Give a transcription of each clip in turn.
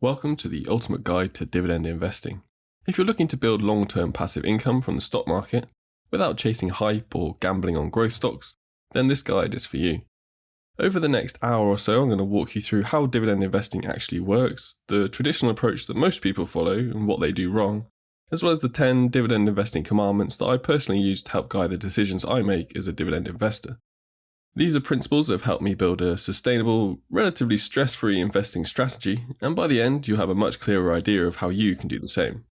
Welcome to the ultimate guide to dividend investing. If you're looking to build long-term passive income from the stock market without chasing hype or gambling on growth stocks, then this guide is for you. Over the next hour or so, I'm going to walk you through how dividend investing actually works, the traditional approach that most people follow and what they do wrong, as well as the 10 dividend investing commandments that I personally use to help guide the decisions I make as a dividend investor. These are principles that have helped me build a sustainable, relatively stress-free investing strategy, and by the end, you'll have a much clearer idea of how you can do the same.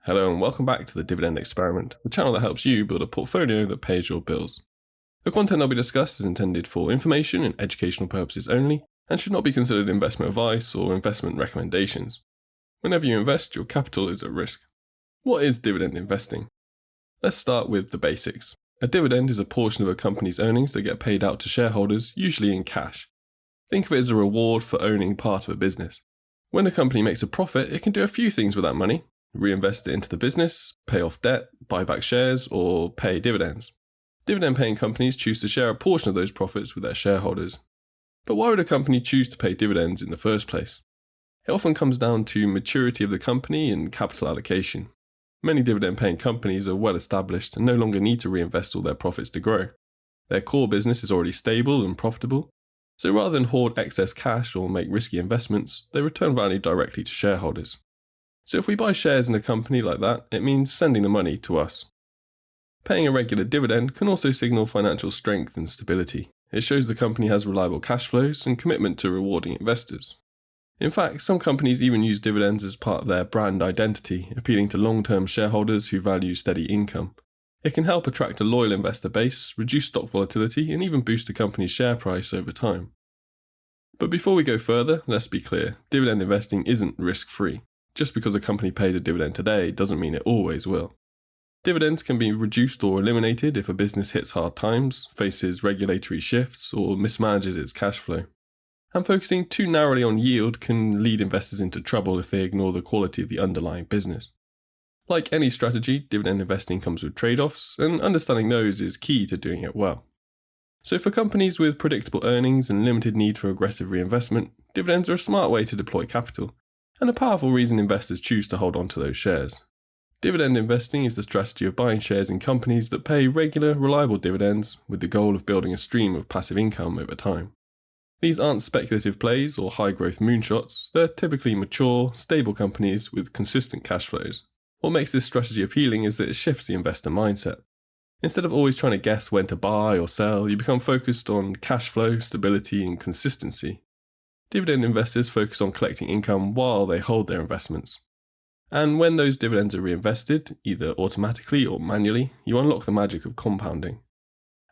Hello and welcome back to the Dividend Experiment, the channel that helps you build a portfolio that pays your bills. The content that will be discussed is intended for information and educational purposes only, and should not be considered investment advice or investment recommendations. Whenever you invest, your capital is at risk. What is dividend investing? Let's start with the basics. A dividend is a portion of a company's earnings that get paid out to shareholders, usually in cash. Think of it as a reward for owning part of a business. When a company makes a profit, it can do a few things with that money: reinvest it into the business, pay off debt, buy back shares, or pay dividends. Dividend-paying companies choose to share a portion of those profits with their shareholders. But why would a company choose to pay dividends in the first place? It often comes down to maturity of the company and capital allocation. Many dividend-paying companies are well established and no longer need to reinvest all their profits to grow. Their core business is already stable and profitable, so rather than hoard excess cash or make risky investments, they return value directly to shareholders. So if we buy shares in a company like that, it means sending the money to us. Paying a regular dividend can also signal financial strength and stability. It shows the company has reliable cash flows and commitment to rewarding investors. In fact, some companies even use dividends as part of their brand identity, appealing to long-term shareholders who value steady income. It can help attract a loyal investor base, reduce stock volatility, and even boost a company's share price over time. But before we go further, let's be clear, dividend investing isn't risk-free. Just because a company pays a dividend today doesn't mean it always will. Dividends can be reduced or eliminated if a business hits hard times, faces regulatory shifts, or mismanages its cash flow. And focusing too narrowly on yield can lead investors into trouble if they ignore the quality of the underlying business. Like any strategy, dividend investing comes with trade-offs, and understanding those is key to doing it well. So for companies with predictable earnings and limited need for aggressive reinvestment, dividends are a smart way to deploy capital, and a powerful reason investors choose to hold on to those shares. Dividend investing is the strategy of buying shares in companies that pay regular, reliable dividends with the goal of building a stream of passive income over time. These aren't speculative plays or high-growth moonshots, they're typically mature, stable companies with consistent cash flows. What makes this strategy appealing is that it shifts the investor mindset. Instead of always trying to guess when to buy or sell, you become focused on cash flow, stability, and consistency. Dividend investors focus on collecting income while they hold their investments. And when those dividends are reinvested, either automatically or manually, you unlock the magic of compounding.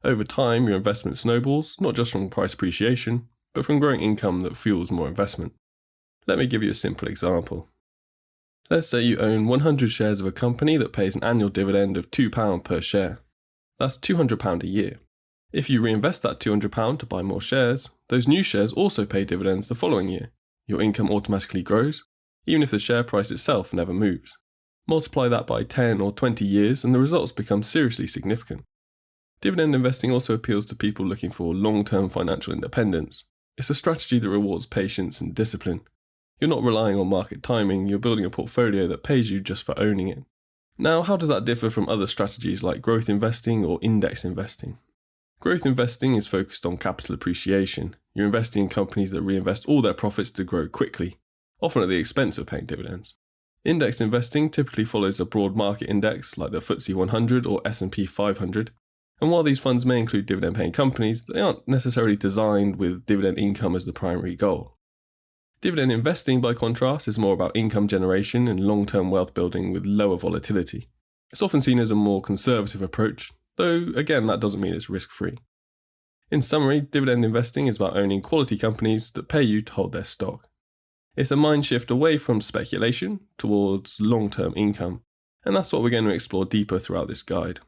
Over time, your investment snowballs, not just from price appreciation, but from growing income that fuels more investment. Let me give you a simple example. Let's say you own 100 shares of a company that pays an annual dividend of £2 per share. That's £200 a year. If you reinvest that £200 to buy more shares, those new shares also pay dividends the following year. Your income automatically grows, even if the share price itself never moves. Multiply that by 10 or 20 years and the results become seriously significant. Dividend investing also appeals to people looking for long-term financial independence. It's a strategy that rewards patience and discipline. You're not relying on market timing, you're building a portfolio that pays you just for owning it. Now, how does that differ from other strategies like growth investing or index investing? Growth investing is focused on capital appreciation. You're investing in companies that reinvest all their profits to grow quickly, often at the expense of paying dividends. Index investing typically follows a broad market index like the FTSE 100 or S&P 500. And while these funds may include dividend-paying companies, they aren't necessarily designed with dividend income as the primary goal. Dividend investing, by contrast, is more about income generation and long-term wealth building with lower volatility. It's often seen as a more conservative approach, though again that doesn't mean it's risk-free. In summary, dividend investing is about owning quality companies that pay you to hold their stock. It's a mind shift away from speculation towards long-term income, and that's what we're going to explore deeper throughout this guide.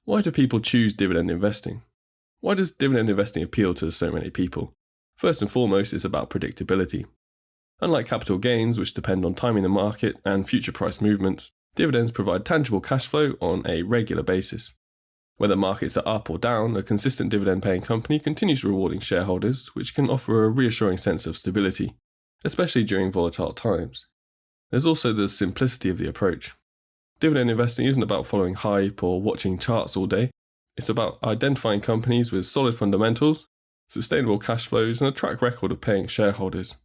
Why do people choose dividend investing? Why does dividend investing appeal to so many people? First and foremost, it's about predictability. Unlike capital gains, which depend on timing the market and future price movements, dividends provide tangible cash flow on a regular basis. Whether markets are up or down, a consistent dividend-paying company continues rewarding shareholders, which can offer a reassuring sense of stability. especially during volatile times. There's also the simplicity of the approach. Dividend investing isn't about following hype or watching charts all day. It's about identifying companies with solid fundamentals, sustainable cash flows, and a track record of paying shareholders.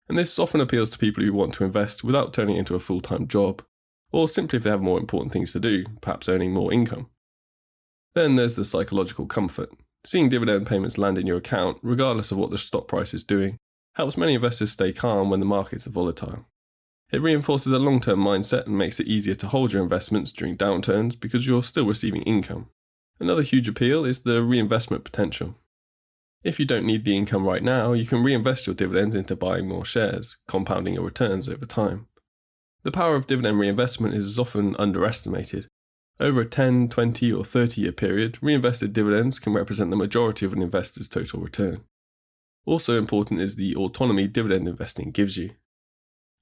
And this often appeals to people who want to invest without turning it into a full-time job, or simply if they have more important things to do, perhaps earning more income. Then there's the psychological comfort. Seeing dividend payments land in your account, regardless of what the stock price is doing, helps many investors stay calm when the markets are volatile. It reinforces a long-term mindset and makes it easier to hold your investments during downturns because you're still receiving income. Another huge appeal is the reinvestment potential. If you don't need the income right now, you can reinvest your dividends into buying more shares, compounding your returns over time. The power of dividend reinvestment is often underestimated. Over a 10, 20 or 30-year period, reinvested dividends can represent the majority of an investor's total return. Also important is the autonomy dividend investing gives you.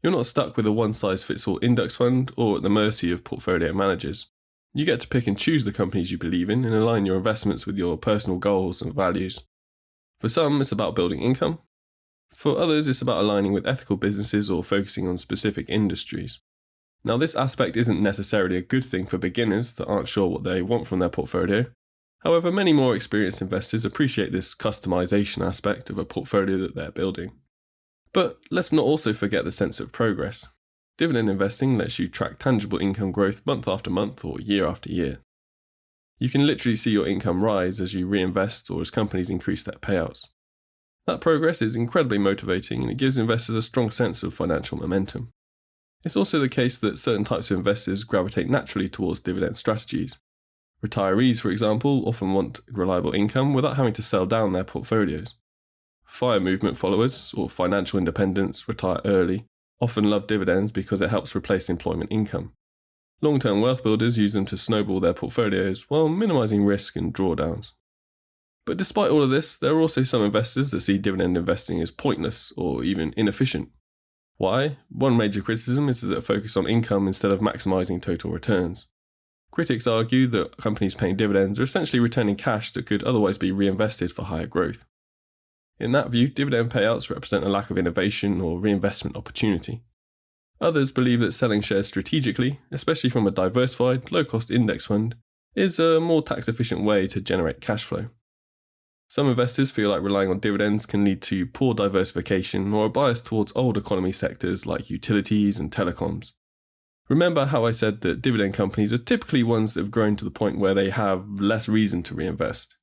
You're not stuck with a one-size-fits-all index fund or at the mercy of portfolio managers. You get to pick and choose the companies you believe in and align your investments with your personal goals and values. For some, it's about building income. For others, it's about aligning with ethical businesses or focusing on specific industries. Now, this aspect isn't necessarily a good thing for beginners that aren't sure what they want from their portfolio. However, many more experienced investors appreciate this customization aspect of a portfolio that they're building. But let's not also forget the sense of progress. Dividend investing lets you track tangible income growth month after month or year after year. You can literally see your income rise as you reinvest or as companies increase their payouts. That progress is incredibly motivating and it gives investors a strong sense of financial momentum. It's also the case that certain types of investors gravitate naturally towards dividend strategies. Retirees, for example, often want reliable income without having to sell down their portfolios. FIRE movement followers, or financial independents, retire early, often love dividends because it helps replace employment income. Long-term wealth builders use them to snowball their portfolios while minimizing risk and drawdowns. But despite all of this, there are also some investors that see dividend investing as pointless or even inefficient. Why? One major criticism is that it focuses on income instead of maximizing total returns. Critics argue that companies paying dividends are essentially returning cash that could otherwise be reinvested for higher growth. In that view, dividend payouts represent a lack of innovation or reinvestment opportunity. Others believe that selling shares strategically, especially from a diversified, low-cost index fund, is a more tax-efficient way to generate cash flow. Some investors feel like relying on dividends can lead to poor diversification or a bias towards old economy sectors like utilities and telecoms. Remember how I said that dividend companies are typically ones that have grown to the point where they have less reason to reinvest?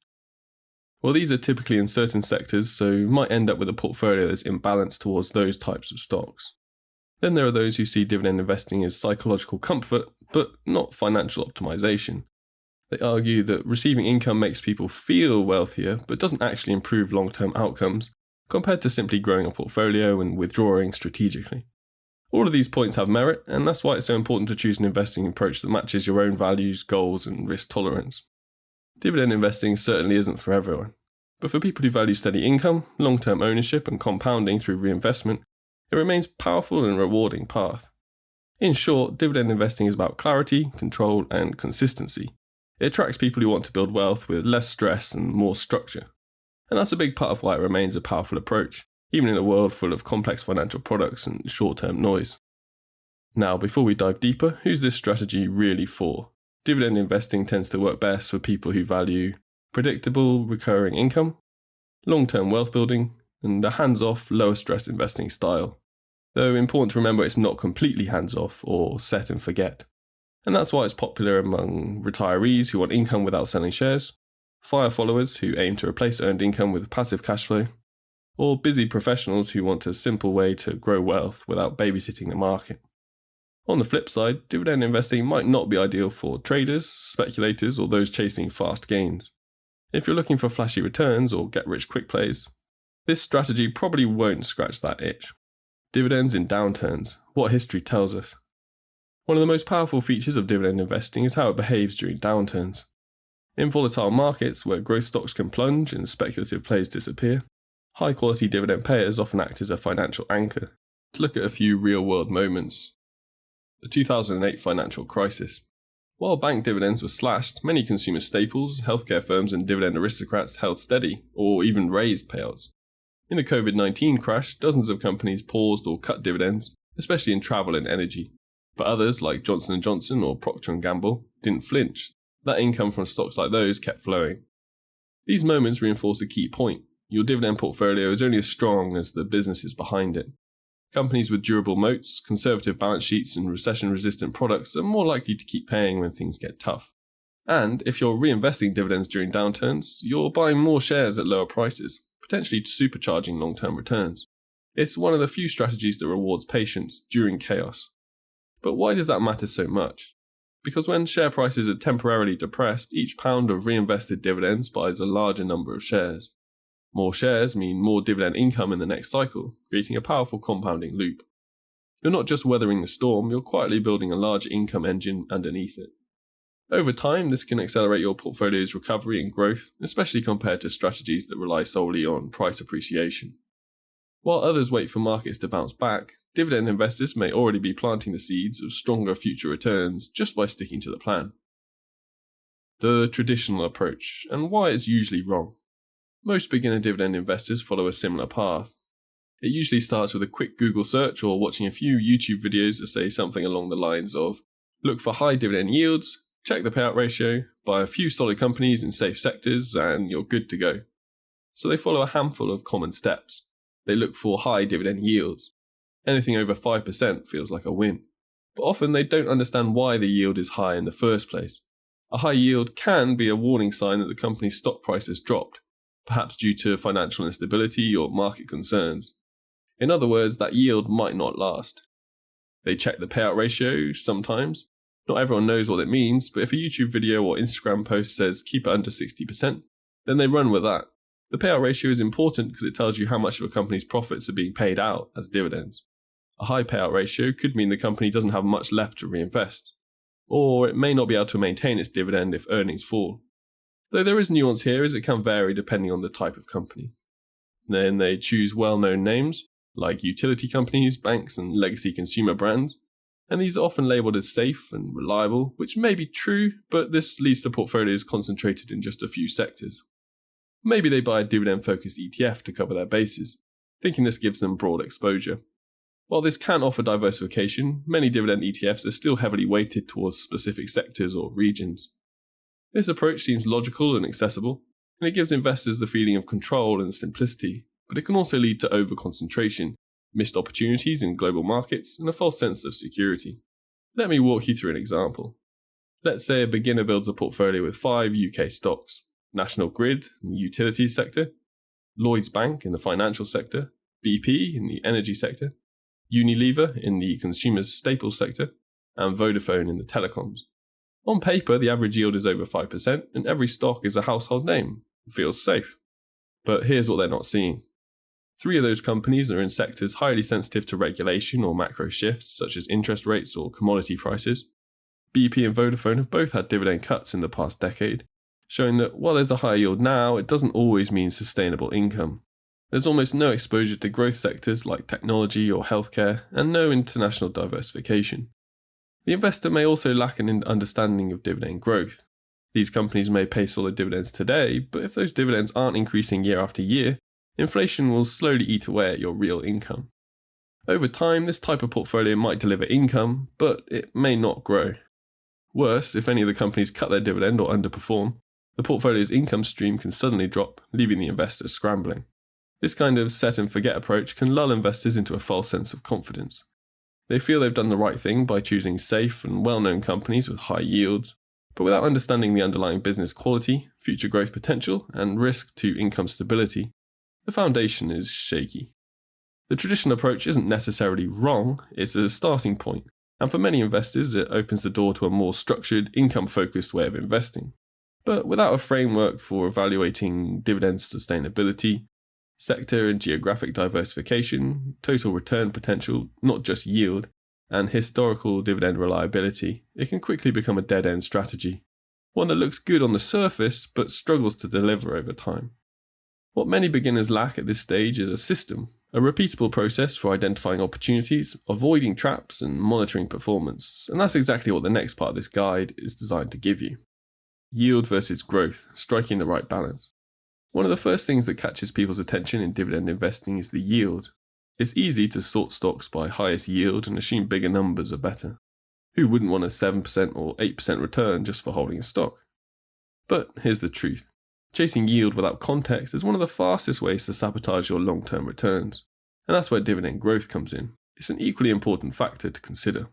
Well, these are typically in certain sectors, so you might end up with a portfolio that's imbalanced towards those types of stocks. Then there are those who see dividend investing as psychological comfort, but not financial optimization. They argue that receiving income makes people feel wealthier, but doesn't actually improve long-term outcomes, compared to simply growing a portfolio and withdrawing strategically. All of these points have merit, and that's why it's so important to choose an investing approach that matches your own values, goals, and risk tolerance. Dividend investing certainly isn't for everyone, but for people who value steady income, long-term ownership, and compounding through reinvestment, it remains a powerful and rewarding path. In short, dividend investing is about clarity, control, and consistency. It attracts people who want to build wealth with less stress and more structure. And that's a big part of why it remains a powerful approach, even in a world full of complex financial products and short-term noise. Now, before we dive deeper, who's this strategy really for? Dividend investing tends to work best for people who value predictable, recurring income, long-term wealth building, and a hands-off, lower-stress investing style. Though important to remember it's not completely hands-off or set and forget. And that's why it's popular among retirees who want income without selling shares, FIRE followers who aim to replace earned income with passive cash flow, or busy professionals who want a simple way to grow wealth without babysitting the market. On the flip side, dividend investing might not be ideal for traders, speculators, or those chasing fast gains. If you're looking for flashy returns or get-rich-quick plays, this strategy probably won't scratch that itch. Dividends in downturns, what history tells us. One of the most powerful features of dividend investing is how it behaves during downturns. In volatile markets where growth stocks can plunge and speculative plays disappear, high-quality dividend payers often act as a financial anchor. Let's look at a few real-world moments. The 2008 financial crisis. While bank dividends were slashed, many consumer staples, healthcare firms and dividend aristocrats held steady, or even raised payouts. In the COVID-19 crash, dozens of companies paused or cut dividends, especially in travel and energy. But others, like Johnson & Johnson or Procter & Gamble, didn't flinch. That income from stocks like those kept flowing. These moments reinforce a key point. Your dividend portfolio is only as strong as the businesses behind it. Companies with durable moats, conservative balance sheets, and recession-resistant products are more likely to keep paying when things get tough. And if you're reinvesting dividends during downturns, you're buying more shares at lower prices, potentially supercharging long-term returns. It's one of the few strategies that rewards patience during chaos. But why does that matter so much? Because when share prices are temporarily depressed, each pound of reinvested dividends buys a larger number of shares. More shares mean more dividend income in the next cycle, creating a powerful compounding loop. You're not just weathering the storm, you're quietly building a large income engine underneath it. Over time, this can accelerate your portfolio's recovery and growth, especially compared to strategies that rely solely on price appreciation. While others wait for markets to bounce back, dividend investors may already be planting the seeds of stronger future returns just by sticking to the plan. The traditional approach, and why it's usually wrong. Most beginner dividend investors follow a similar path. It usually starts with a quick Google search or watching a few YouTube videos that say something along the lines of, look for high dividend yields, check the payout ratio, buy a few solid companies in safe sectors, and you're good to go. So they follow a handful of common steps. They look for high dividend yields. Anything over 5% feels like a win. But often they don't understand why the yield is high in the first place. A high yield can be a warning sign that the company's stock price has dropped, perhaps due to financial instability or market concerns. In other words, that yield might not last. They check the payout ratio sometimes. Not everyone knows what it means, but if a YouTube video or Instagram post says keep it under 60%, then they run with that. The payout ratio is important because it tells you how much of a company's profits are being paid out as dividends. A high payout ratio could mean the company doesn't have much left to reinvest, or it may not be able to maintain its dividend if earnings fall. Though there is nuance here as it can vary depending on the type of company. Then they choose well-known names, like utility companies, banks, and legacy consumer brands, and these are often labelled as safe and reliable, which may be true, but this leads to portfolios concentrated in just a few sectors. Maybe they buy a dividend-focused ETF to cover their bases, thinking this gives them broad exposure. While this can offer diversification, many dividend ETFs are still heavily weighted towards specific sectors or regions. This approach seems logical and accessible, and it gives investors the feeling of control and simplicity, but it can also lead to overconcentration, missed opportunities in global markets, and a false sense of security. Let me walk you through an example. Let's say a beginner builds a portfolio with 5 UK stocks: National Grid in the utilities sector, Lloyds Bank in the financial sector, BP in the energy sector, Unilever in the consumer staples sector, and Vodafone in the telecoms. On paper, the average yield is over 5%, and every stock is a household name. It feels safe. But here's what they're not seeing. 3 of those companies are in sectors highly sensitive to regulation or macro shifts, such as interest rates or commodity prices. BP and Vodafone have both had dividend cuts in the past decade, showing that while there's a high yield now, it doesn't always mean sustainable income. There's almost no exposure to growth sectors like technology or healthcare, and no international diversification. The investor may also lack an understanding of dividend growth. These companies may pay solid dividends today, but if those dividends aren't increasing year after year, inflation will slowly eat away at your real income. Over time, this type of portfolio might deliver income, but it may not grow. Worse, if any of the companies cut their dividend or underperform, the portfolio's income stream can suddenly drop, leaving the investor scrambling. This kind of set and forget approach can lull investors into a false sense of confidence. They feel they've done the right thing by choosing safe and well-known companies with high yields, but without understanding the underlying business quality, future growth potential, and risk to income stability, the foundation is shaky. The traditional approach isn't necessarily wrong, it's a starting point, and for many investors it opens the door to a more structured, income-focused way of investing. But without a framework for evaluating dividend sustainability, sector and geographic diversification, total return potential, not just yield, and historical dividend reliability, it can quickly become a dead-end strategy, one that looks good on the surface but struggles to deliver over time. What many beginners lack at this stage is a system, a repeatable process for identifying opportunities, avoiding traps, and monitoring performance, and that's exactly what the next part of this guide is designed to give you. Yield versus growth, striking the right balance. One of the first things that catches people's attention in dividend investing is the yield. It's easy to sort stocks by highest yield and assume bigger numbers are better. Who wouldn't want a 7% or 8% return just for holding a stock? But here's the truth. Chasing yield without context is one of the fastest ways to sabotage your long-term returns. And that's where dividend growth comes in. It's an equally important factor to consider.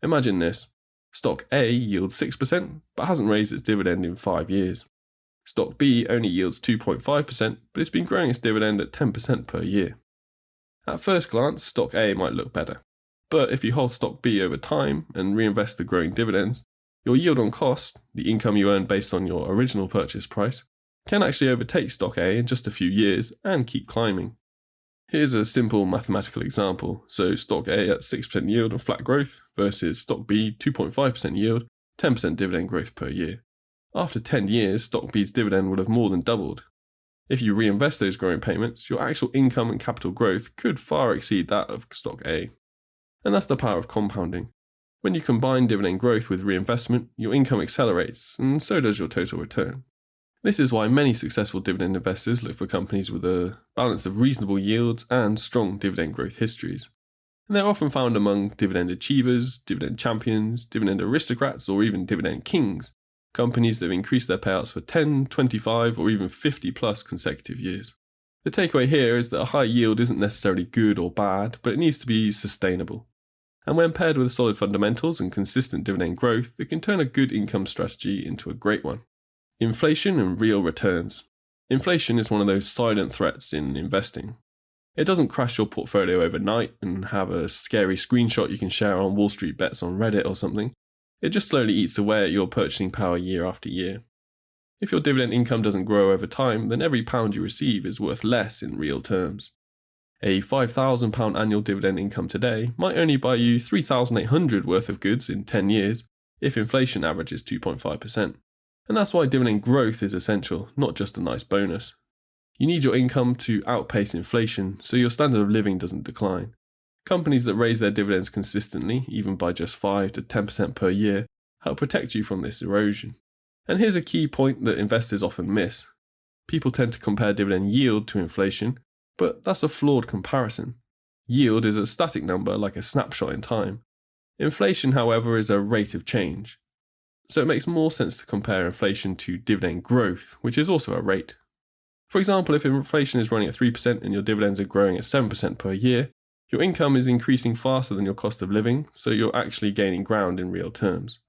Imagine this. Stock A yields 6% but hasn't raised its dividend in 5 years. Stock B only yields 2.5% but it's been growing its dividend at 10% per year. At first glance, stock A might look better. But if you hold stock B over time and reinvest the growing dividends, your yield on cost, the income you earn based on your original purchase price, can actually overtake stock A in just a few years and keep climbing. Here's a simple mathematical example. So stock A at 6% yield and flat growth versus stock B 2.5% yield, 10% dividend growth per year. After 10 years, stock B's dividend would have more than doubled. If you reinvest those growing payments, your actual income and capital growth could far exceed that of stock A. And that's the power of compounding. When you combine dividend growth with reinvestment, your income accelerates, and so does your total return. This is why many successful dividend investors look for companies with a balance of reasonable yields and strong dividend growth histories. And they're often found among dividend achievers, dividend champions, dividend aristocrats, or even dividend kings, companies that have increased their payouts for 10, 25, or even 50 plus consecutive years. The takeaway here is that a high yield isn't necessarily good or bad, but it needs to be sustainable. And when paired with solid fundamentals and consistent dividend growth, it can turn a good income strategy into a great one. Inflation and real returns. Inflation is one of those silent threats in investing. It doesn't crash your portfolio overnight and have a scary screenshot you can share on Wall Street Bets on Reddit or something. It just slowly eats away at your purchasing power year after year. If your dividend income doesn't grow over time, then every pound you receive is worth less in real terms. A £5,000 annual dividend income today might only buy you $3,800 worth of goods in 10 years if inflation averages 2.5%. And that's why dividend growth is essential, not just a nice bonus. You need your income to outpace inflation so your standard of living doesn't decline. Companies that raise their dividends consistently, even by just 5 to 10% per year, help protect you from this erosion. And here's a key point that investors often miss. People tend to compare dividend yield to inflation, but that's a flawed comparison. Yield is a static number like a snapshot in time. Inflation, however, is a rate of change. So it makes more sense to compare inflation to dividend growth, which is also a rate. For example, if inflation is running at 3% and your dividends are growing at 7% per year, your income is increasing faster than your cost of living, so you're actually gaining ground in real terms.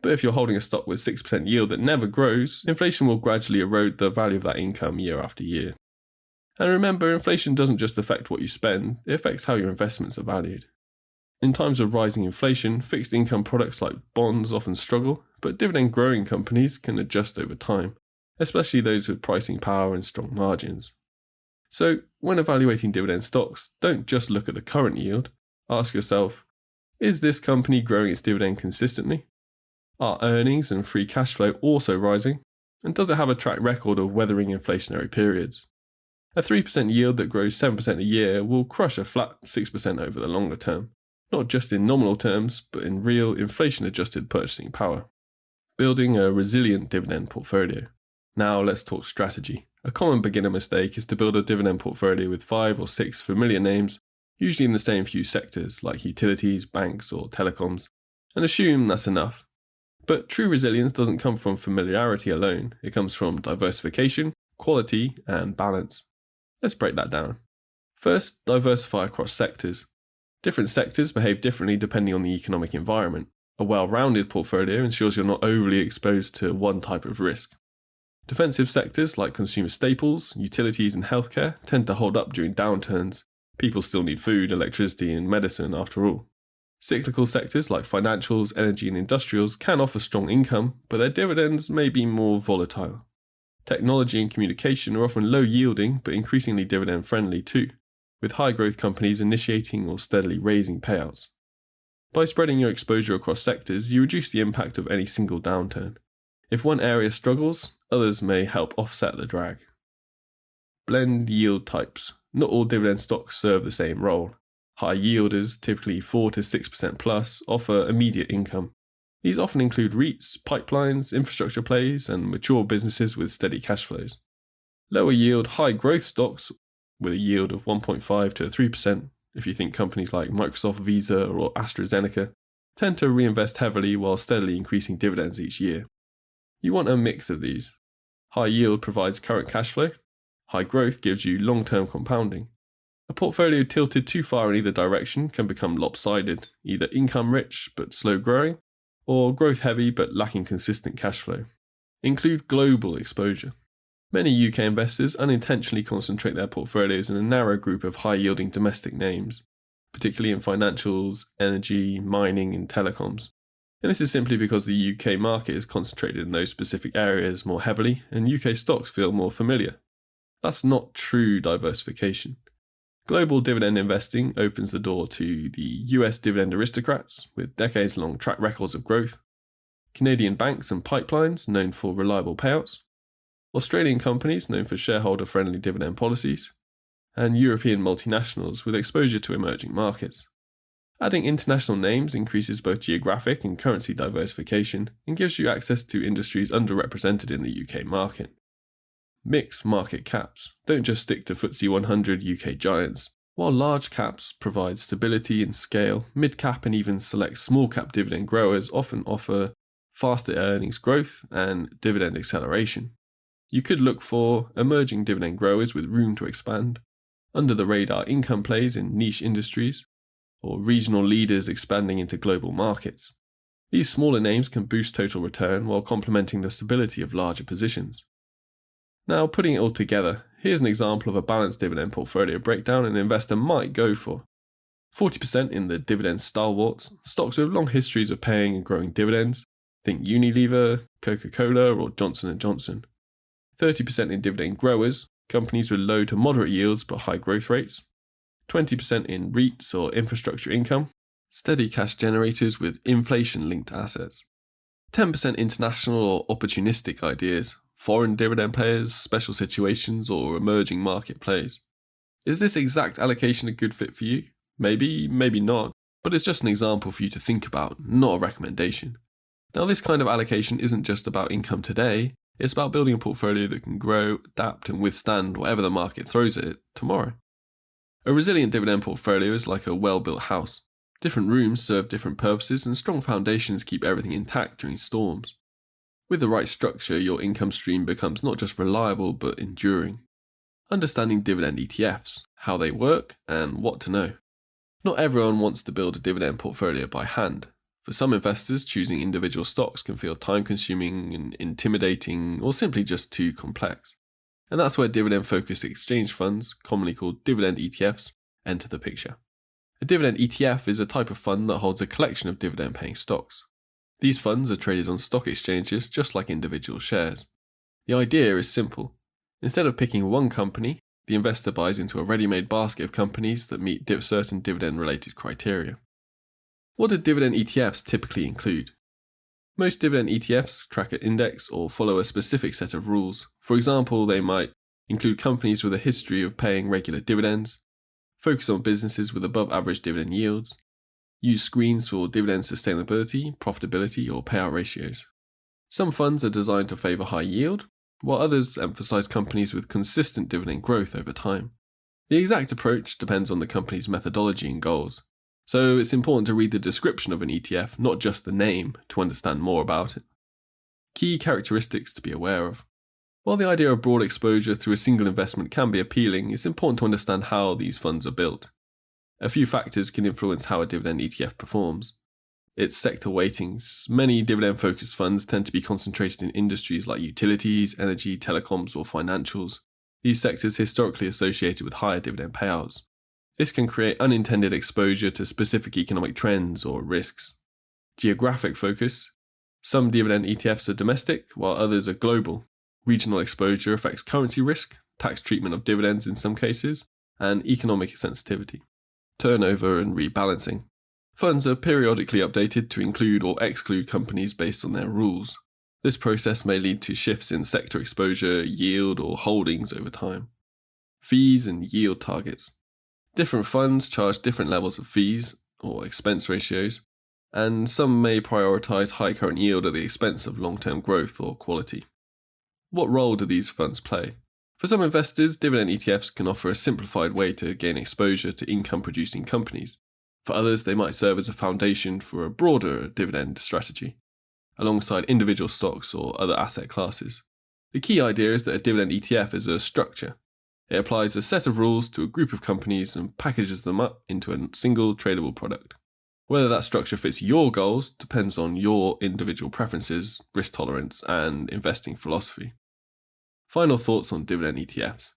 But if you're holding a stock with 6% yield that never grows, inflation will gradually erode the value of that income year after year. And remember, inflation doesn't just affect what you spend, it affects how your investments are valued. In times of rising inflation, fixed income products like bonds often struggle, but dividend growing companies can adjust over time, especially those with pricing power and strong margins. So, when evaluating dividend stocks, don't just look at the current yield. Ask yourself, is this company growing its dividend consistently? Are earnings and free cash flow also rising? And does it have a track record of weathering inflationary periods? A 3% yield that grows 7% a year will crush a flat 6% over the longer term, not just in nominal terms, but in real inflation-adjusted purchasing power. Building a resilient dividend portfolio. Now let's talk strategy. A common beginner mistake is to build a dividend portfolio with 5 or 6 familiar names, usually in the same few sectors like utilities, banks, or telecoms, and assume that's enough. But true resilience doesn't come from familiarity alone, it comes from diversification, quality, and balance. Let's break that down. First, diversify across sectors. Different sectors behave differently depending on the economic environment. A well-rounded portfolio ensures you're not overly exposed to one type of risk. Defensive sectors like consumer staples, utilities, and healthcare tend to hold up during downturns. People still need food, electricity, and medicine after all. Cyclical sectors like financials, energy, and industrials can offer strong income, but their dividends may be more volatile. Technology and communication are often low-yielding but increasingly dividend-friendly too, with high-growth companies initiating or steadily raising payouts. By spreading your exposure across sectors, you reduce the impact of any single downturn. If one area struggles, others may help offset the drag. Blend yield types. Not all dividend stocks serve the same role. High yielders, typically 4 to 6% plus, offer immediate income. These often include REITs, pipelines, infrastructure plays, and mature businesses with steady cash flows. Lower yield, high growth stocks with a yield of 1.5 to 3%, if you think companies like Microsoft, Visa, or AstraZeneca, tend to reinvest heavily while steadily increasing dividends each year. You want a mix of these. High yield provides current cash flow. High growth gives you long-term compounding. A portfolio tilted too far in either direction can become lopsided, either income-rich but slow-growing, or growth-heavy but lacking consistent cash flow. Include global exposure. Many UK investors unintentionally concentrate their portfolios in a narrow group of high-yielding domestic names, particularly in financials, energy, mining, and telecoms. And this is simply because the UK market is concentrated in those specific areas more heavily, and UK stocks feel more familiar. That's not true diversification. Global dividend investing opens the door to the US dividend aristocrats with decades-long track records of growth, Canadian banks and pipelines known for reliable payouts, Australian companies known for shareholder-friendly dividend policies, and European multinationals with exposure to emerging markets. Adding international names increases both geographic and currency diversification and gives you access to industries underrepresented in the UK market. Mix market caps. Don't just stick to FTSE 100 UK giants. While large caps provide stability and scale, mid-cap and even select small-cap dividend growers often offer faster earnings growth and dividend acceleration. You could look for emerging dividend growers with room to expand, under-the-radar income plays in niche industries, or regional leaders expanding into global markets. These smaller names can boost total return while complementing the stability of larger positions. Now, putting it all together, here's an example of a balanced dividend portfolio breakdown an investor might go for. 40% in the dividend stalwarts, stocks with long histories of paying and growing dividends, think Unilever, Coca-Cola, or Johnson & Johnson. 30% in dividend growers, companies with low to moderate yields but high growth rates. 20% in REITs or infrastructure income, steady cash generators with inflation-linked assets. 10% international or opportunistic ideas, foreign dividend payers, special situations, or emerging market plays. Is this exact allocation a good fit for you? Maybe, maybe not, but it's just an example for you to think about, not a recommendation. Now, this kind of allocation isn't just about income today, it's about building a portfolio that can grow, adapt, and withstand whatever the market throws at it tomorrow. A resilient dividend portfolio is like a well-built house. Different rooms serve different purposes, and strong foundations keep everything intact during storms. With the right structure, your income stream becomes not just reliable but enduring. Understanding dividend ETFs, how they work, and what to know. Not everyone wants to build a dividend portfolio by hand. For some investors, choosing individual stocks can feel time-consuming and intimidating, or simply just too complex. And that's where dividend-focused exchange funds, commonly called dividend ETFs, enter the picture. A dividend ETF is a type of fund that holds a collection of dividend-paying stocks. These funds are traded on stock exchanges just like individual shares. The idea is simple. Instead of picking one company, the investor buys into a ready-made basket of companies that meet certain dividend-related criteria. What do dividend ETFs typically include? Most dividend ETFs track an index or follow a specific set of rules. For example, they might include companies with a history of paying regular dividends, focus on businesses with above-average dividend yields, use screens for dividend sustainability, profitability, or payout ratios. Some funds are designed to favour high yield, while others emphasise companies with consistent dividend growth over time. The exact approach depends on the company's methodology and goals. So it's important to read the description of an ETF, not just the name, to understand more about it. Key characteristics to be aware of. While the idea of broad exposure through a single investment can be appealing, it's important to understand how these funds are built. A few factors can influence how a dividend ETF performs. Its sector weightings. Many dividend-focused funds tend to be concentrated in industries like utilities, energy, telecoms, or financials. These sectors historically associated with higher dividend payouts. This can create unintended exposure to specific economic trends or risks. Geographic focus. Some dividend ETFs are domestic, while others are global. Regional exposure affects currency risk, tax treatment of dividends in some cases, and economic sensitivity. Turnover and rebalancing. Funds are periodically updated to include or exclude companies based on their rules. This process may lead to shifts in sector exposure, yield, or holdings over time. Fees and yield targets. Different funds charge different levels of fees, or expense ratios, and some may prioritise high current yield at the expense of long-term growth or quality. What role do these funds play? For some investors, dividend ETFs can offer a simplified way to gain exposure to income-producing companies. For others, they might serve as a foundation for a broader dividend strategy, alongside individual stocks or other asset classes. The key idea is that a dividend ETF is a structure. It applies a set of rules to a group of companies and packages them up into a single tradable product. Whether that structure fits your goals depends on your individual preferences, risk tolerance, and investing philosophy. Final thoughts on dividend ETFs.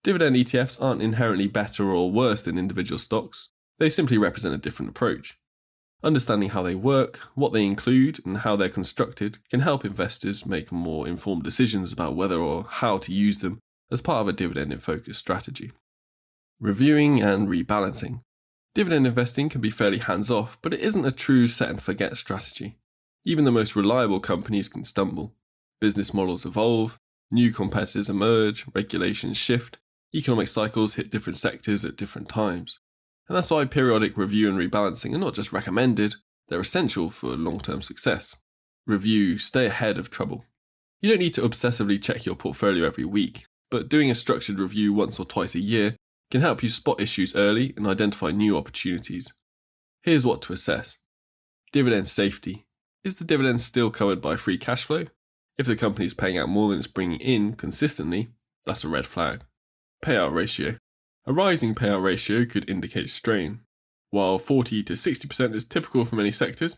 Dividend ETFs aren't inherently better or worse than individual stocks. They simply represent a different approach. Understanding how they work, what they include, and how they're constructed can help investors make more informed decisions about whether or how to use them as part of a dividend-focused strategy. Reviewing and rebalancing. Dividend investing can be fairly hands-off, but it isn't a true set-and-forget strategy. Even the most reliable companies can stumble. Business models evolve, new competitors emerge, regulations shift, economic cycles hit different sectors at different times. And that's why periodic review and rebalancing are not just recommended, they're essential for long-term success. Review, stay ahead of trouble. You don't need to obsessively check your portfolio every week, but doing a structured review once or twice a year can help you spot issues early and identify new opportunities. Here's what to assess. Dividend safety. Is the dividend still covered by free cash flow? If the company is paying out more than it's bringing in consistently, that's a red flag. Payout ratio. A rising payout ratio could indicate strain. While 40 to 60% is typical for many sectors,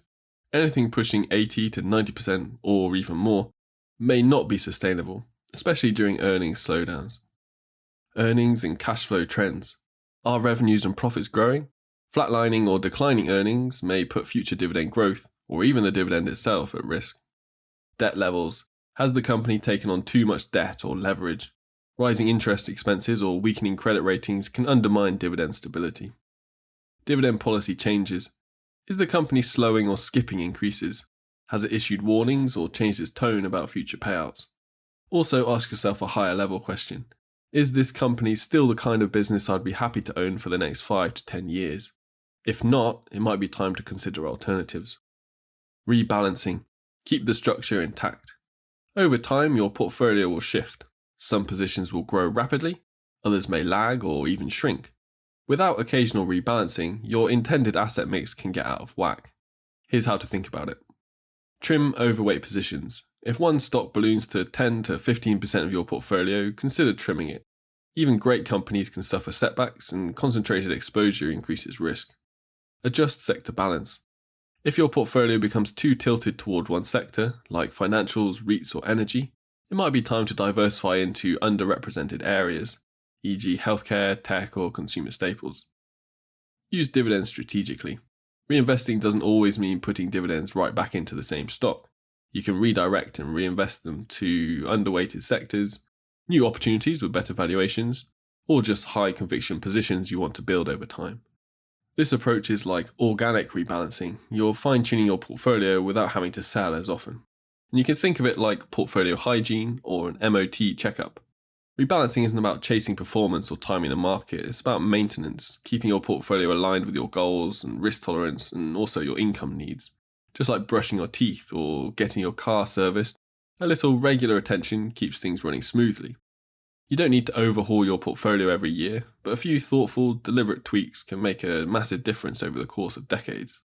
anything pushing 80 to 90% or even more may not be sustainable, especially during earnings slowdowns. Earnings and cash flow trends. Are revenues and profits growing? Flatlining or declining earnings may put future dividend growth or even the dividend itself at risk. Debt levels. Has the company taken on too much debt or leverage? Rising interest expenses or weakening credit ratings can undermine dividend stability. Dividend policy changes. Is the company slowing or skipping increases? Has it issued warnings or changed its tone about future payouts? Also ask yourself a higher level question. Is this company still the kind of business I'd be happy to own for the next 5 to 10 years? If not, it might be time to consider alternatives. Rebalancing. Keep the structure intact. Over time, your portfolio will shift. Some positions will grow rapidly, others may lag or even shrink. Without occasional rebalancing, your intended asset mix can get out of whack. Here's how to think about it. Trim overweight positions. If one stock balloons to 10 to 15% of your portfolio, consider trimming it. Even great companies can suffer setbacks, and concentrated exposure increases risk. Adjust sector balance. If your portfolio becomes too tilted toward one sector, like financials, REITs or energy, it might be time to diversify into underrepresented areas, e.g. healthcare, tech or consumer staples. Use dividends strategically. Reinvesting doesn't always mean putting dividends right back into the same stock. You can redirect and reinvest them to underweighted sectors, new opportunities with better valuations, or just high conviction positions you want to build over time. This approach is like organic rebalancing. You're fine-tuning your portfolio without having to sell as often. And you can think of it like portfolio hygiene or an MOT checkup. Rebalancing isn't about chasing performance or timing the market, it's about maintenance, keeping your portfolio aligned with your goals and risk tolerance and also your income needs. Just like brushing your teeth or getting your car serviced, a little regular attention keeps things running smoothly. You don't need to overhaul your portfolio every year, but a few thoughtful, deliberate tweaks can make a massive difference over the course of decades.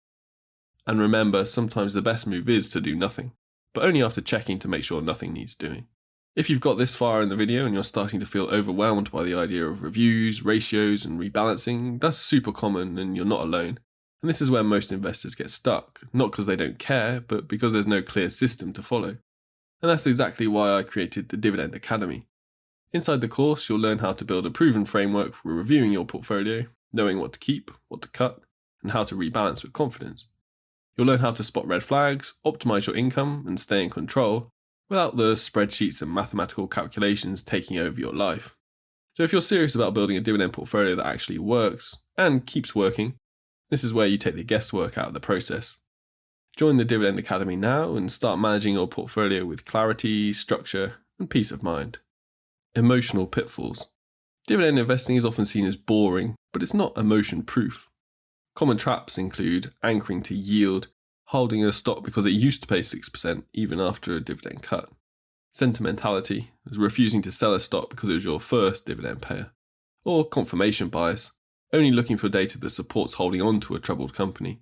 And remember, sometimes the best move is to do nothing, but only after checking to make sure nothing needs doing. If you've got this far in the video and you're starting to feel overwhelmed by the idea of reviews, ratios, and rebalancing, that's super common and you're not alone. And this is where most investors get stuck, not because they don't care, but because there's no clear system to follow. And that's exactly why I created the Dividend Academy. Inside the course, you'll learn how to build a proven framework for reviewing your portfolio, knowing what to keep, what to cut, and how to rebalance with confidence. You'll learn how to spot red flags, optimize your income, and stay in control, without the spreadsheets and mathematical calculations taking over your life. So if you're serious about building a dividend portfolio that actually works, and keeps working, this is where you take the guesswork out of the process. Join the Dividend Academy now and start managing your portfolio with clarity, structure, and peace of mind. Emotional pitfalls. Dividend investing is often seen as boring, but it's not emotion-proof. Common traps include anchoring to yield, holding a stock because it used to pay 6% even after a dividend cut, Sentimentality is refusing to sell a stock because it was your first dividend payer. Or confirmation bias, only looking for data that supports holding on to a troubled company.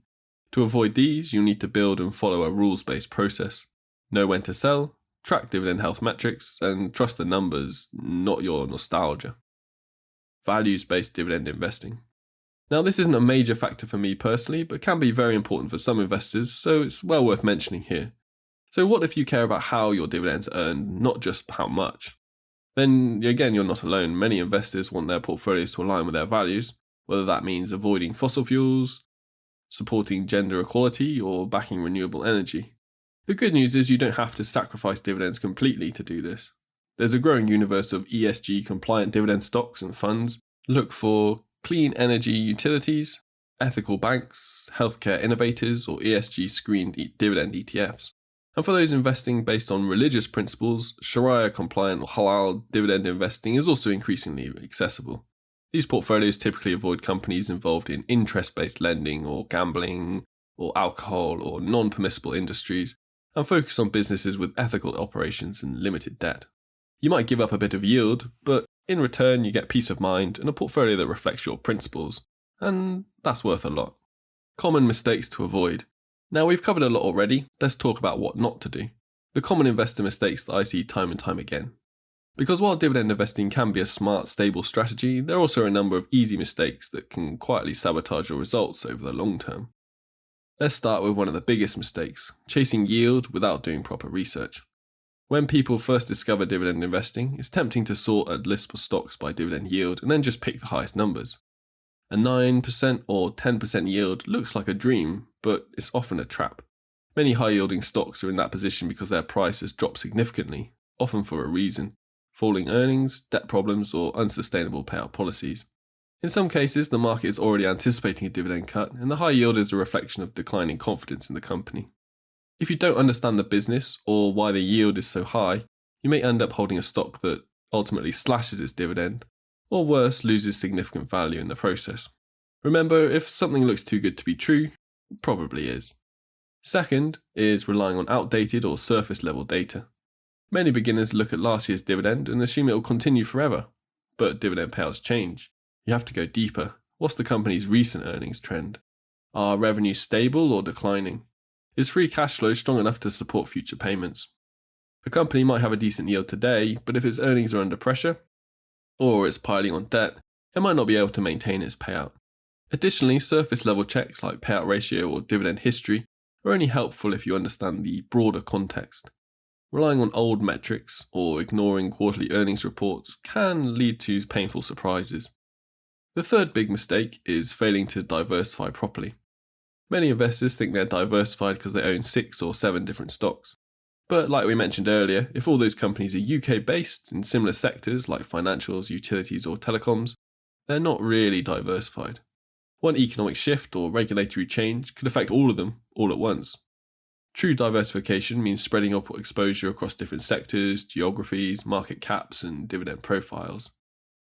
To avoid these, you'll need to build and follow a rules-based process. Know when to sell, track dividend health metrics, and trust the numbers, not your nostalgia. Values-based dividend investing. Now, this isn't a major factor for me personally, but can be very important for some investors, so it's well worth mentioning here. So what if you care about how your dividends are earned, not just how much? Then again, you're not alone. Many investors want their portfolios to align with their values, whether that means avoiding fossil fuels, supporting gender equality, or backing renewable energy. The good news is you don't have to sacrifice dividends completely to do this. There's a growing universe of ESG compliant dividend stocks and funds. Look for clean energy utilities, ethical banks, healthcare innovators, or ESG screened dividend ETFs. And for those investing based on religious principles, Sharia compliant or halal dividend investing is also increasingly accessible. These portfolios typically avoid companies involved in interest-based lending or gambling or alcohol or non-permissible industries and focus on businesses with ethical operations and limited debt. You might give up a bit of yield, but in return you get peace of mind and a portfolio that reflects your principles, and that's worth a lot. Common mistakes to avoid. Now, we've covered a lot already, let's talk about what not to do. The common investor mistakes that I see time and time again. Because while dividend investing can be a smart, stable strategy, there are also a number of easy mistakes that can quietly sabotage your results over the long term. Let's start with one of the biggest mistakes, chasing yield without doing proper research. When people first discover dividend investing, it's tempting to sort a list of stocks by dividend yield and then just pick the highest numbers. A 9% or 10% yield looks like a dream, but it's often a trap. Many high-yielding stocks are in that position because their price has dropped significantly, often for a reason: falling earnings, debt problems, or unsustainable payout policies. In some cases, the market is already anticipating a dividend cut, and the high yield is a reflection of declining confidence in the company. If you don't understand the business or why the yield is so high, you may end up holding a stock that ultimately slashes its dividend, or worse, loses significant value in the process. Remember, if something looks too good to be true, it probably is. Second is relying on outdated or surface-level data. Many beginners look at last year's dividend and assume it will continue forever, but dividend payouts change. You have to go deeper. What's the company's recent earnings trend? Are revenues stable or declining? Is free cash flow strong enough to support future payments? A company might have a decent yield today, but if its earnings are under pressure, or it's piling on debt, it might not be able to maintain its payout. Additionally, surface-level checks like payout ratio or dividend history are only helpful if you understand the broader context. Relying on old metrics or ignoring quarterly earnings reports can lead to painful surprises. The third big mistake is failing to diversify properly. Many investors think they're diversified because they own 6 or 7 different stocks. But like we mentioned earlier, if all those companies are UK-based in similar sectors like financials, utilities or telecoms, they're not really diversified. One economic shift or regulatory change could affect all of them all at once. True diversification means spreading your exposure across different sectors, geographies, market caps, and dividend profiles.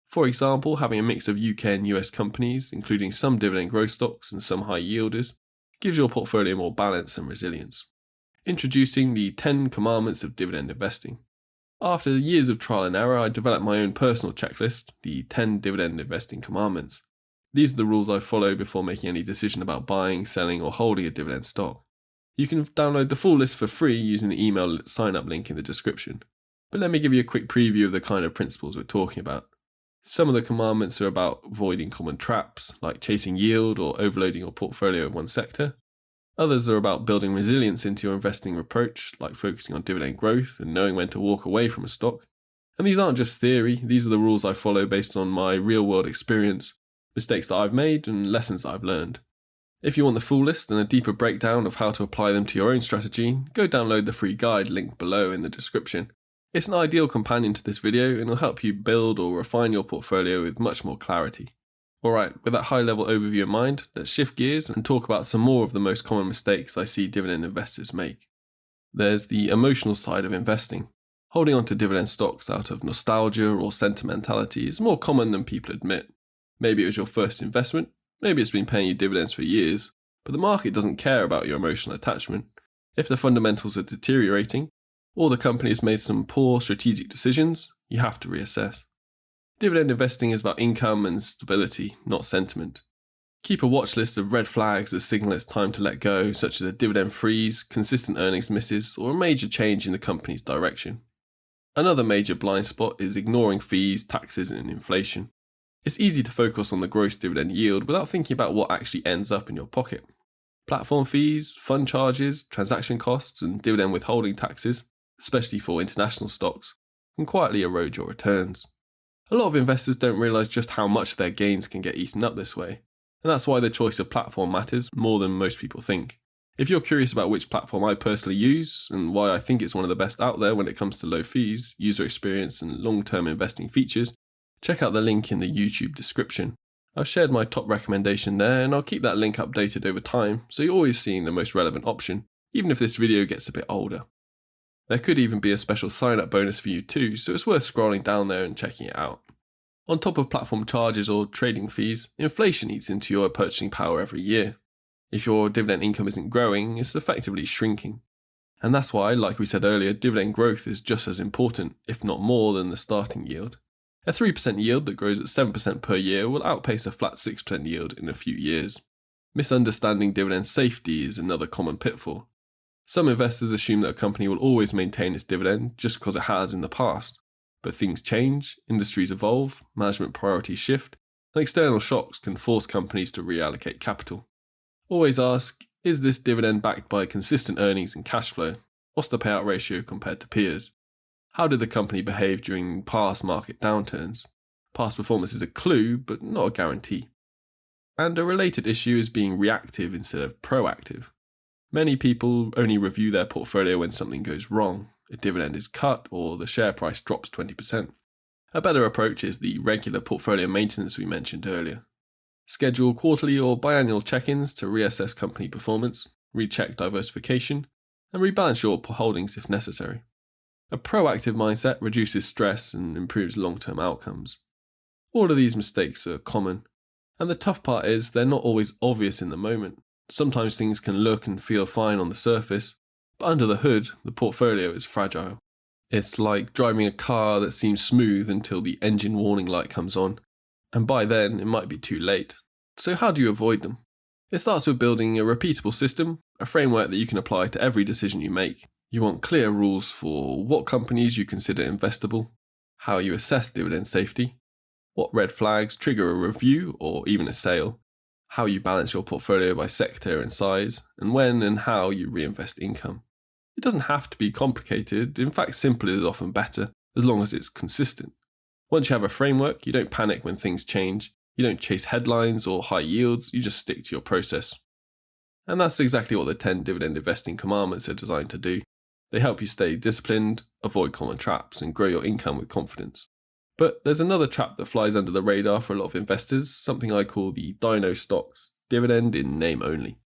For example, having a mix of UK and US companies, including some dividend growth stocks and some high yielders, gives your portfolio more balance and resilience. Introducing the 10 Commandments of Dividend Investing. After years of trial and error, I developed my own personal checklist, the 10 Dividend Investing Commandments. These are the rules I follow before making any decision about buying, selling, or holding a dividend stock. You can download the full list for free using the email sign-up link in the description. But let me give you a quick preview of the kind of principles we're talking about. Some of the commandments are about avoiding common traps, like chasing yield or overloading your portfolio in one sector. Others are about building resilience into your investing approach, like focusing on dividend growth and knowing when to walk away from a stock. And these aren't just theory, these are the rules I follow based on my real-world experience, mistakes that I've made, and lessons I've learned. If you want the full list and a deeper breakdown of how to apply them to your own strategy, go download the free guide linked below in the description. It's an ideal companion to this video and will help you build or refine your portfolio with much more clarity. Alright, with that high level overview in mind, let's shift gears and talk about some more of the most common mistakes I see dividend investors make. There's the emotional side of investing. Holding on to dividend stocks out of nostalgia or sentimentality is more common than people admit. Maybe it was your first investment, maybe it's been paying you dividends for years, but the market doesn't care about your emotional attachment. If the fundamentals are deteriorating, or the company has made some poor strategic decisions, you have to reassess. Dividend investing is about income and stability, not sentiment. Keep a watch list of red flags that signal it's time to let go, such as a dividend freeze, consistent earnings misses, or a major change in the company's direction. Another major blind spot is ignoring fees, taxes, and inflation. It's easy to focus on the gross dividend yield without thinking about what actually ends up in your pocket. Platform fees, fund charges, transaction costs, and dividend withholding taxes, especially for international stocks, can quietly erode your returns. A lot of investors don't realise just how much their gains can get eaten up this way, and that's why the choice of platform matters more than most people think. If you're curious about which platform I personally use, and why I think it's one of the best out there when it comes to low fees, user experience, and long-term investing features, check out the link in the YouTube description. I've shared my top recommendation there, and I'll keep that link updated over time, so you're always seeing the most relevant option, even if this video gets a bit older. There could even be a special sign-up bonus for you too, so it's worth scrolling down there and checking it out. On top of platform charges or trading fees, inflation eats into your purchasing power every year. If your dividend income isn't growing, it's effectively shrinking. And that's why, like we said earlier, dividend growth is just as important, if not more, than the starting yield. A 3% yield that grows at 7% per year will outpace a flat 6% yield in a few years. Misunderstanding dividend safety is another common pitfall. Some investors assume that a company will always maintain its dividend just because it has in the past. But things change, industries evolve, management priorities shift, and external shocks can force companies to reallocate capital. Always ask, is this dividend backed by consistent earnings and cash flow? What's the payout ratio compared to peers? How did the company behave during past market downturns? Past performance is a clue, but not a guarantee. And a related issue is being reactive instead of proactive. Many people only review their portfolio when something goes wrong, a dividend is cut, or the share price drops 20%. A better approach is the regular portfolio maintenance we mentioned earlier. Schedule quarterly or biannual check-ins to reassess company performance, recheck diversification, and rebalance your holdings if necessary. A proactive mindset reduces stress and improves long-term outcomes. All of these mistakes are common, and the tough part is they're not always obvious in the moment. Sometimes things can look and feel fine on the surface, but under the hood, the portfolio is fragile. It's like driving a car that seems smooth until the engine warning light comes on, and by then it might be too late. So how do you avoid them? It starts with building a repeatable system, a framework that you can apply to every decision you make. You want clear rules for what companies you consider investable, how you assess dividend safety, what red flags trigger a review or even a sale, how you balance your portfolio by sector and size, and when and how you reinvest income. It doesn't have to be complicated, in fact simple is often better, as long as it's consistent. Once you have a framework, you don't panic when things change, you don't chase headlines or high yields, you just stick to your process. And that's exactly what the 10 dividend investing commandments are designed to do. They help you stay disciplined, avoid common traps, and grow your income with confidence. But there's another trap that flies under the radar for a lot of investors, something I call the Dino Stocks, dividend in name only.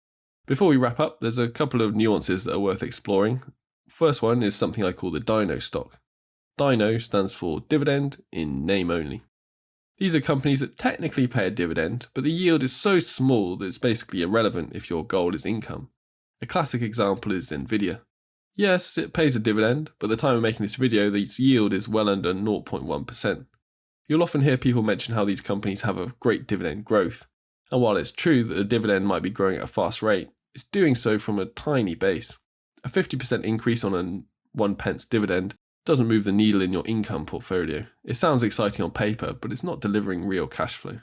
Before we wrap up, there's a couple of nuances that are worth exploring. First one is something I call the Dino Stock. Dino stands for dividend in name only. These are companies that technically pay a dividend, but the yield is so small that it's basically irrelevant if your goal is income. A classic example is Nvidia. Yes, it pays a dividend, but at the time of making this video, its yield is well under 0.1%. You'll often hear people mention how these companies have a great dividend growth, and while it's true that the dividend might be growing at a fast rate, it's doing so from a tiny base. A 50% increase on a 1 pence dividend doesn't move the needle in your income portfolio. It sounds exciting on paper, but it's not delivering real cash flow.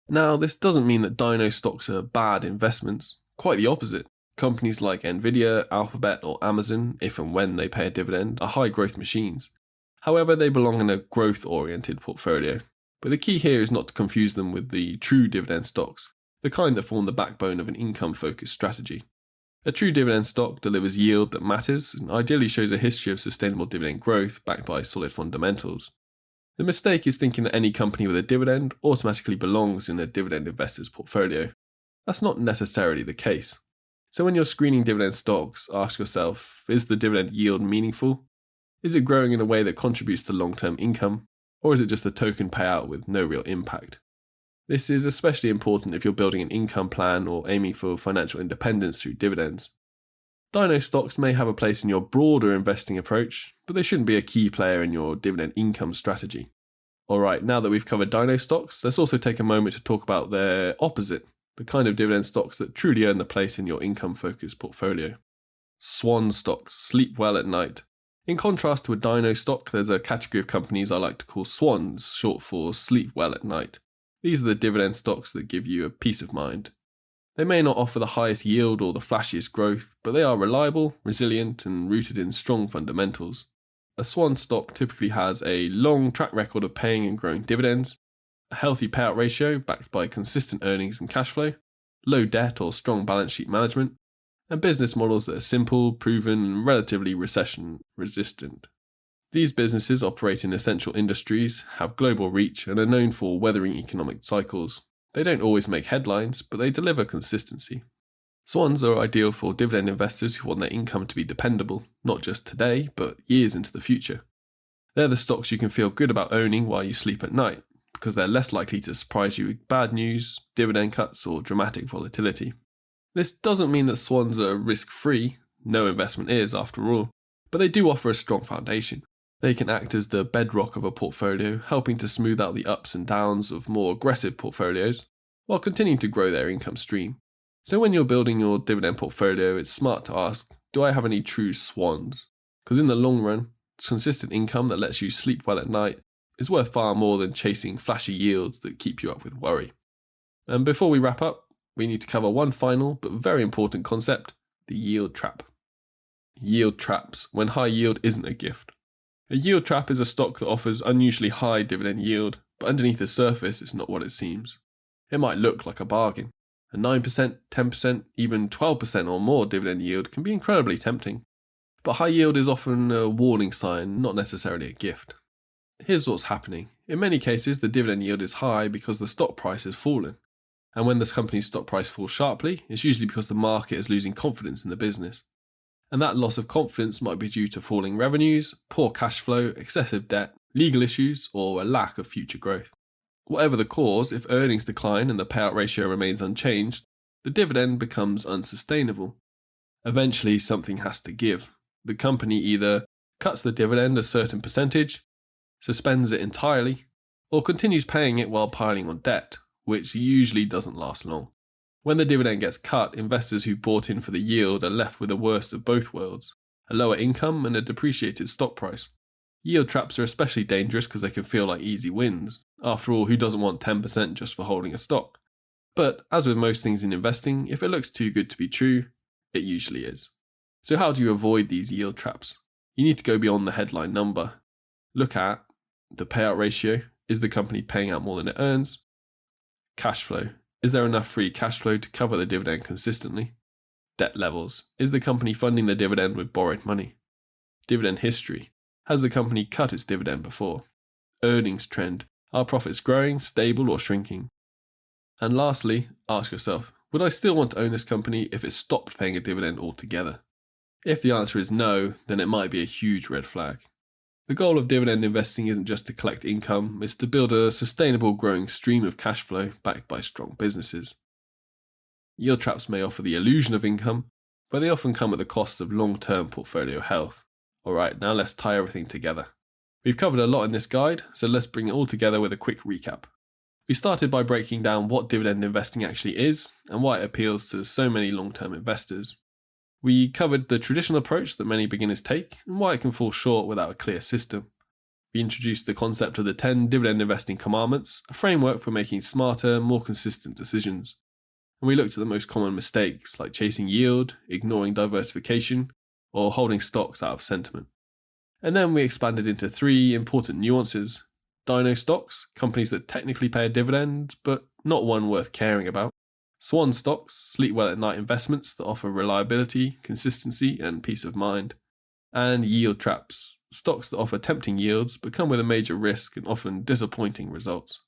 Now, this doesn't mean that Dino stocks are bad investments. Quite the opposite. Companies like Nvidia, Alphabet, or Amazon, if and when they pay a dividend, are high growth machines. However, they belong in a growth-oriented portfolio. But the key here is not to confuse them with the true dividend stocks, the kind that form the backbone of an income-focused strategy. A true dividend stock delivers yield that matters and ideally shows a history of sustainable dividend growth backed by solid fundamentals. The mistake is thinking that any company with a dividend automatically belongs in a dividend investor's portfolio. That's not necessarily the case. So when you're screening dividend stocks, ask yourself, is the dividend yield meaningful? Is it growing in a way that contributes to long-term income? Or is it just a token payout with no real impact? This is especially important if you're building an income plan or aiming for financial independence through dividends. Dino stocks may have a place in your broader investing approach, but they shouldn't be a key player in your dividend income strategy. Alright, now that we've covered dino stocks, let's also take a moment to talk about their opposite, the kind of dividend stocks that truly earn their place in your income-focused portfolio. Swan stocks sleep well at night. In contrast to a dino stock, there's a category of companies I like to call swans, short for sleep well at night. These are the dividend stocks that give you a peace of mind. They may not offer the highest yield or the flashiest growth, but they are reliable, resilient, and rooted in strong fundamentals. A swan stock typically has a long track record of paying and growing dividends, a healthy payout ratio backed by consistent earnings and cash flow, low debt or strong balance sheet management, and business models that are simple, proven, and relatively recession resistant. These businesses operate in essential industries, have global reach, and are known for weathering economic cycles. They don't always make headlines, but they deliver consistency. Swans are ideal for dividend investors who want their income to be dependable, not just today, but years into the future. They're the stocks you can feel good about owning while you sleep at night, because they're less likely to surprise you with bad news, dividend cuts, or dramatic volatility. This doesn't mean that swans are risk-free, no investment is after all, but they do offer a strong foundation. They can act as the bedrock of a portfolio, helping to smooth out the ups and downs of more aggressive portfolios, while continuing to grow their income stream. So when you're building your dividend portfolio, it's smart to ask, do I have any true swans? Because in the long run, consistent income that lets you sleep well at night is worth far more than chasing flashy yields that keep you up with worry. And before we wrap up, we need to cover one final but very important concept, the yield trap. Yield traps, when high yield isn't a gift. A yield trap is a stock that offers unusually high dividend yield, but underneath the surface it's not what it seems. It might look like a bargain. A 9%, 10%, even 12% or more dividend yield can be incredibly tempting. But high yield is often a warning sign, not necessarily a gift. Here's what's happening. In many cases, the dividend yield is high because the stock price has fallen. And when this company's stock price falls sharply, it's usually because the market is losing confidence in the business. And that loss of confidence might be due to falling revenues, poor cash flow, excessive debt, legal issues, or a lack of future growth. Whatever the cause, if earnings decline and the payout ratio remains unchanged, the dividend becomes unsustainable. Eventually, something has to give. The company either cuts the dividend a certain percentage, suspends it entirely, or continues paying it while piling on debt, which usually doesn't last long. When the dividend gets cut, investors who bought in for the yield are left with the worst of both worlds, a lower income and a depreciated stock price. Yield traps are especially dangerous because they can feel like easy wins. After all, who doesn't want 10% just for holding a stock? But as with most things in investing, if it looks too good to be true, it usually is. So how do you avoid these yield traps? You need to go beyond the headline number. Look at the payout ratio. Is the company paying out more than it earns? Cash flow. Is there enough free cash flow to cover the dividend consistently? Debt levels. Is the company funding the dividend with borrowed money? Dividend history. Has the company cut its dividend before? Earnings trend. Are profits growing, stable, or shrinking? And lastly, ask yourself, would I still want to own this company if it stopped paying a dividend altogether? If the answer is no, then it might be a huge red flag. The goal of dividend investing isn't just to collect income, it's to build a sustainable growing stream of cash flow backed by strong businesses. Yield traps may offer the illusion of income, but they often come at the cost of long-term portfolio health. Alright, now let's tie everything together. We've covered a lot in this guide, so let's bring it all together with a quick recap. We started by breaking down what dividend investing actually is and why it appeals to so many long-term investors. We covered the traditional approach that many beginners take and why it can fall short without a clear system. We introduced the concept of the 10 dividend investing commandments, a framework for making smarter, more consistent decisions. And we looked at the most common mistakes like chasing yield, ignoring diversification, or holding stocks out of sentiment. And then we expanded into 3 important nuances. Dino stocks, companies that technically pay a dividend, but not one worth caring about. Swan stocks, sleep well at night investments that offer reliability, consistency, and peace of mind. And yield traps, stocks that offer tempting yields but come with a major risk and often disappointing results.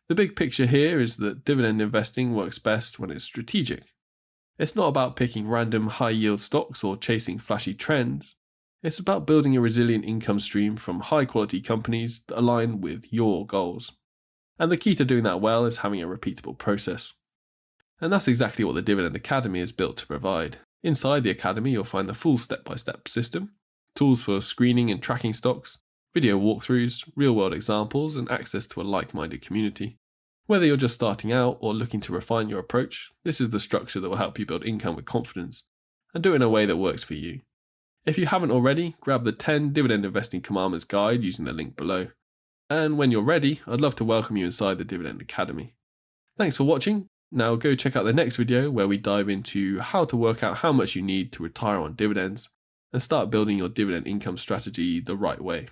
The big picture here is that dividend investing works best when it's strategic. It's not about picking random high-yield stocks or chasing flashy trends. It's about building a resilient income stream from high-quality companies that align with your goals. And the key to doing that well is having a repeatable process. And that's exactly what the Dividend Academy is built to provide. Inside the Academy, you'll find the full step-by-step system, tools for screening and tracking stocks, video walkthroughs, real-world examples, and access to a like-minded community. Whether you're just starting out or looking to refine your approach, this is the structure that will help you build income with confidence and do it in a way that works for you. If you haven't already, grab the 10 Dividend Investing Commandments guide using the link below. And when you're ready, I'd love to welcome you inside the Dividend Academy. Thanks for watching. Now go check out the next video where we dive into how to work out how much you need to retire on dividends and start building your dividend income strategy the right way.